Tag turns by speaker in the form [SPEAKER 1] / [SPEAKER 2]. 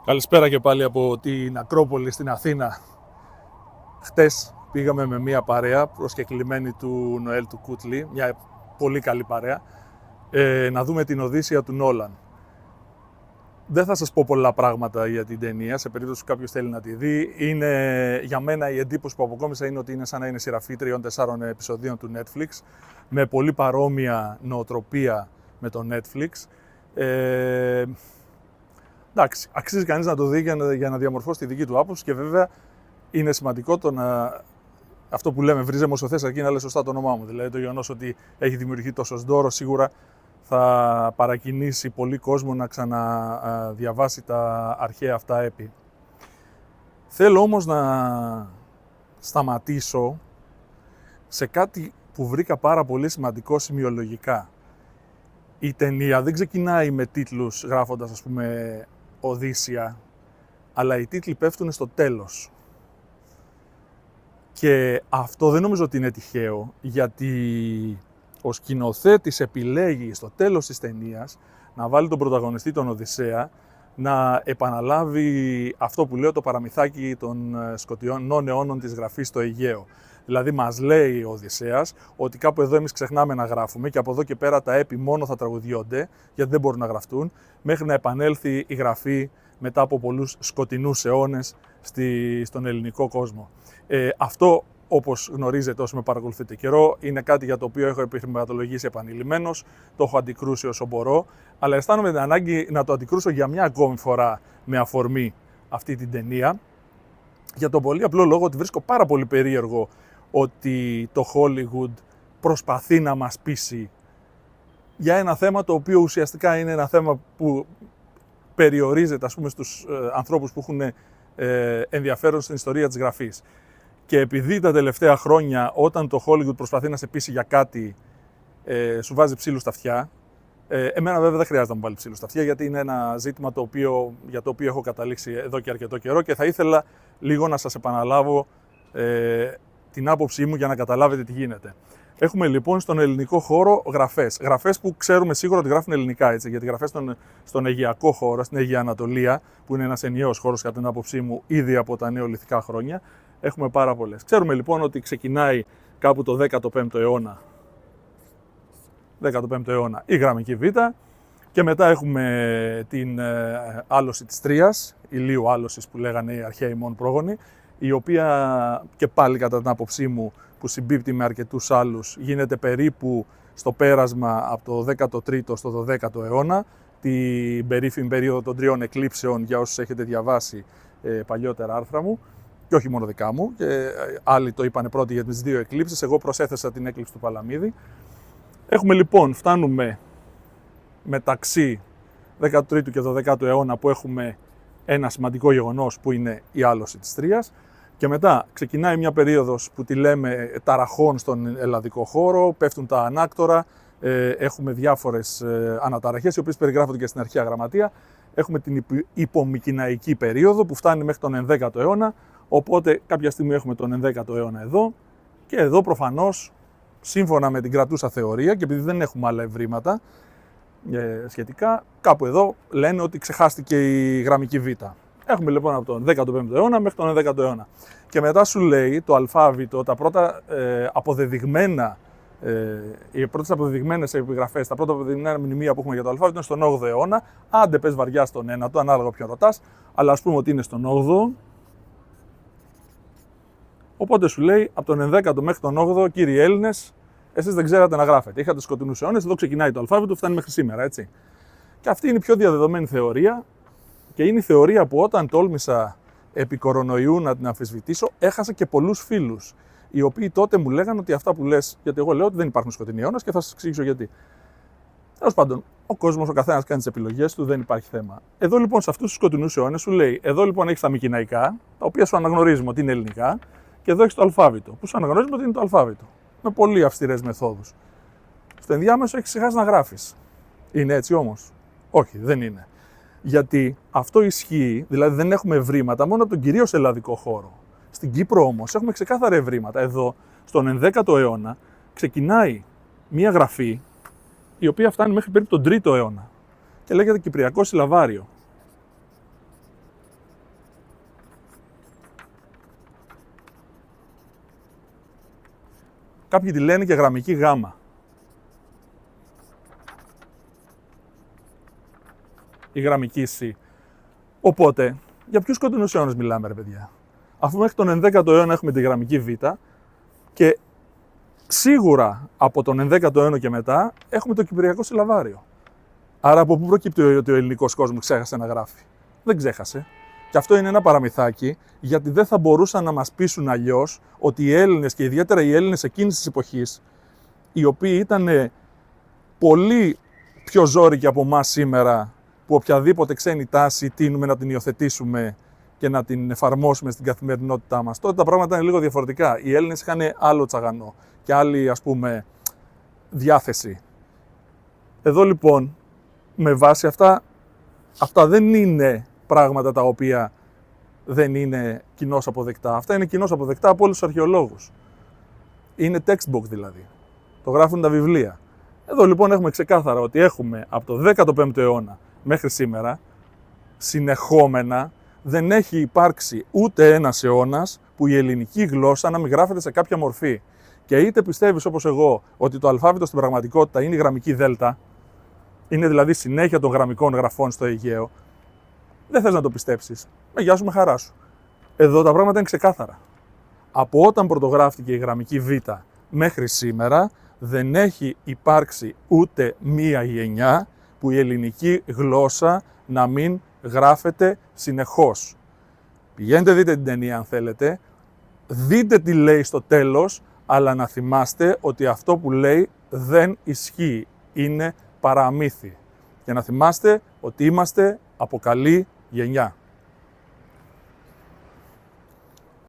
[SPEAKER 1] Καλησπέρα και πάλι από την Ακρόπολη στην Αθήνα. Χτες πήγαμε με μία παρέα προσκεκλημένη του Νοέλ του Κούτλι, μια πολύ καλή παρέα, να δούμε την Οδύσσεια του Νόλαν. Δεν θα σας πω πολλά πράγματα για την ταινία, σε περίπτωση που κάποιος θέλει να τη δει. Για μένα η εντύπωση που αποκόμισα είναι ότι είναι σαν να είναι σειραφή 3-4 επεισοδίων του Netflix, με πολύ παρόμοια νοοτροπία με το Netflix. Εντάξει, αξίζει κανείς να το δει για να διαμορφώσει τη δική του άποψη και βέβαια είναι σημαντικό αυτό που λέμε βρίζε μοσοθές αρκεί να λέει σωστά το όνομά μου. Δηλαδή το γεγονός ότι έχει δημιουργηθεί τόσο ντόρο σίγουρα θα παρακινήσει πολύ κόσμο να ξαναδιαβάσει τα αρχαία αυτά έπι. Θέλω όμως να σταματήσω σε κάτι που βρήκα πάρα πολύ σημαντικό σημειολογικά. Η ταινία δεν ξεκινάει με τίτλους γράφοντας, ας πούμε, Οδύσσεια, αλλά οι τίτλοι πέφτουν στο τέλος. Και αυτό δεν νομίζω ότι είναι τυχαίο, γιατί ο σκηνοθέτης επιλέγει στο τέλος της ταινίας να βάλει τον πρωταγωνιστή, τον Οδυσσέα, να επαναλάβει αυτό που λέω το παραμυθάκι των σκοτεινών αιώνων της γραφής στο Αιγαίο. Δηλαδή μας λέει ο Οδυσσέας ότι κάπου εδώ εμείς ξεχνάμε να γράφουμε και από εδώ και πέρα τα έπι μόνο θα τραγουδιώνται, γιατί δεν μπορούν να γραφτούν, μέχρι να επανέλθει η γραφή μετά από πολλούς σκοτεινούς αιώνες στον ελληνικό κόσμο. Αυτό, όπως γνωρίζετε όσοι με παρακολουθείτε καιρό, είναι κάτι για το οποίο έχω επιχειρηματολογήσει επανειλημμένος, το έχω αντικρούσει όσο μπορώ, αλλά αισθάνομαι την ανάγκη να το αντικρούσω για μια ακόμη φορά με αφορμή αυτή την ταινία, για τον πολύ απλό λόγο ότι βρίσκω πάρα πολύ περίεργο ότι το Hollywood προσπαθεί να μας πείσει για ένα θέμα το οποίο ουσιαστικά είναι ένα θέμα που περιορίζεται, ας πούμε, στους ανθρώπους που έχουν ενδιαφέρον στην ιστορία της γραφής. Και επειδή τα τελευταία χρόνια όταν το Hollywood προσπαθεί να σε πείσει για κάτι σου βάζει ψήλους στα αυτιά, εμένα βέβαια δεν χρειάζεται να μου βάλει ψήλους στα αυτιά, γιατί είναι ένα ζήτημα για το οποίο έχω καταλήξει εδώ και αρκετό καιρό και θα ήθελα λίγο να σας επαναλάβω την άποψή μου για να καταλάβετε τι γίνεται. Έχουμε λοιπόν στον ελληνικό χώρο γραφές. Γραφές που ξέρουμε σίγουρα ότι γράφουν ελληνικά, έτσι, γιατί γραφές στον Αιγαιακό χώρο, στην Αιγαία Ανατολία, που είναι ένας ενιαίος χώρος κατά την άποψή μου ήδη από τα νεολιθικά χρόνια, έχουμε πάρα πολλές. Ξέρουμε λοιπόν ότι ξεκινάει κάπου το 15ο αιώνα, 15ο αιώνα η γραμμική Β, και μετά έχουμε την άλωση της Τρίας, ηλίου άλωσης που λέγανε οι αρχαίοι μόν πρόγονοι, η οποία και πάλι κατά την άποψή μου, που συμπίπτει με αρκετούς άλλους, γίνεται περίπου στο πέρασμα από το 13ο στο 12ο αιώνα, την περίφημη περίοδο των τριών εκλήψεων, για όσους έχετε διαβάσει παλιότερα άρθρα μου, και όχι μόνο δικά μου, και άλλοι το είπανε πρώτοι για τις δύο εκλήψεις, εγώ προσέθεσα την έκλειψη του Παλαμίδη. Έχουμε λοιπόν, φτάνουμε μεταξύ 13ου και 12ου αιώνα που έχουμε ένα σημαντικό γεγονός που είναι η άλωση της Τρίας, και μετά ξεκινάει μια περίοδος που τη λέμε ταραχών στον ελλαδικό χώρο, πέφτουν τα ανάκτορα, έχουμε διάφορες αναταραχές οι οποίες περιγράφονται και στην αρχαία γραμματεία. Έχουμε την υπομικηναϊκή περίοδο που φτάνει μέχρι τον 11ο αιώνα, οπότε κάποια στιγμή έχουμε τον 11ο αιώνα εδώ, και εδώ προφανώς σύμφωνα με την κρατούσα θεωρία, και επειδή δεν έχουμε άλλα ευρήματα σχετικά, κάπου εδώ λένε ότι ξεχάστηκε η γραμμική Β. Έχουμε λοιπόν από τον 15ο αιώνα μέχρι τον 11ο αιώνα. Και μετά σου λέει το αλφάβητο, τα πρώτα αποδεδειγμένα, οι πρώτες αποδεδειγμένες επιγραφές, τα πρώτα αποδεδειγμένα μνημεία που έχουμε για το αλφάβητο είναι στον 8ο αιώνα. Άντε πες βαριά στον 9ο, ανάλογα ποιον ρωτάς, αλλά ας πούμε ότι είναι στον 8ο. Οπότε σου λέει από τον 11ο μέχρι τον 8ο, κύριοι Έλληνες, εσείς δεν ξέρατε να γράφετε. Είχατε σκοτεινούς αιώνες, εδώ ξεκινάει το αλφάβητο, φτάνει μέχρι σήμερα, έτσι. Και αυτή είναι η πιο διαδεδομένη θεωρία. Και είναι η θεωρία που όταν τόλμησα επί κορονοϊού να την αμφισβητήσω, έχασα και πολλούς φίλους, οι οποίοι τότε μου λέγανε ότι αυτά που λες, γιατί εγώ λέω ότι δεν υπάρχουν σκοτεινοί αιώνες και θα σας εξηγήσω γιατί. Τέλος πάντων, ο κόσμος, ο καθένας κάνει τις επιλογές του, δεν υπάρχει θέμα. Εδώ λοιπόν, σε αυτούς τους σκοτεινούς αιώνες, σου λέει: εδώ λοιπόν έχεις τα μικηναϊκά, τα οποία σου αναγνωρίζουμε ότι είναι ελληνικά, και εδώ έχεις το αλφάβητο, που σου αναγνωρίζουμε ότι είναι το αλφάβητο. Με πολύ αυστηρές μεθόδους. Στο ενδιάμεσο έχεις ξεχάσει να γράφεις. Είναι έτσι όμως? Όχι, δεν είναι. Γιατί αυτό ισχύει, δηλαδή δεν έχουμε ευρήματα μόνο από τον κυρίως ελλαδικό χώρο. Στην Κύπρο όμως έχουμε ξεκάθαρα ευρήματα. Εδώ, στον 11ο αιώνα, ξεκινάει μία γραφή η οποία φτάνει μέχρι περίπου τον 3ο αιώνα και λέγεται Κυπριακό Συλλαβάριο. Κάποιοι τη λένε και γραμμική γάμα. Η γραμμική C. Οπότε, για ποιους κοντινούς αιώνες μιλάμε, ρε παιδιά? Αφού μέχρι τον 11ο αιώνα έχουμε τη γραμμική Β και σίγουρα από τον 11ο αιώνα και μετά έχουμε το κυπριακό συλλαβάριο. Άρα από πού προκύπτει ότι ο ελληνικός κόσμος ξέχασε να γράφει? Δεν ξέχασε. Και αυτό είναι ένα παραμυθάκι, γιατί δεν θα μπορούσαν να μας πείσουν αλλιώς ότι οι Έλληνες και ιδιαίτερα οι Έλληνες εκείνης της εποχής, οι οποίοι ήταν πολύ πιο ζώρικοι από εμάς σήμερα, που οποιαδήποτε ξένη τάση τείνουμε να την υιοθετήσουμε και να την εφαρμόσουμε στην καθημερινότητά μας. Τότε τα πράγματα είναι λίγο διαφορετικά. Οι Έλληνες είχαν άλλο τσαγανό και άλλη, ας πούμε, διάθεση. Εδώ λοιπόν, με βάση αυτά δεν είναι πράγματα τα οποία δεν είναι κοινώς αποδεκτά. Αυτά είναι κοινώς αποδεκτά από όλους τους αρχαιολόγους. Είναι textbook δηλαδή. Το γράφουν τα βιβλία. Εδώ λοιπόν έχουμε ξεκάθαρα ότι έχουμε από το 15ο αιώνα μέχρι σήμερα, συνεχόμενα, δεν έχει υπάρξει ούτε ένας αιώνας που η ελληνική γλώσσα να μην γράφεται σε κάποια μορφή. Και είτε πιστεύεις όπως εγώ ότι το αλφάβητο στην πραγματικότητα είναι η γραμμική δέλτα, είναι δηλαδή συνέχεια των γραμμικών γραφών στο Αιγαίο, δεν θες να το πιστέψεις. Γεια σου, με χαρά σου. Εδώ τα πράγματα είναι ξεκάθαρα. Από όταν πρωτογράφτηκε η γραμμική Β μέχρι σήμερα, δεν έχει υπάρξει ούτε μία γενιά που η ελληνική γλώσσα να μην γράφεται συνεχώς. Πηγαίνετε δείτε την ταινία αν θέλετε, δείτε τι λέει στο τέλος, αλλά να θυμάστε ότι αυτό που λέει δεν ισχύει, είναι παραμύθι. Και να θυμάστε ότι είμαστε από καλή γενιά.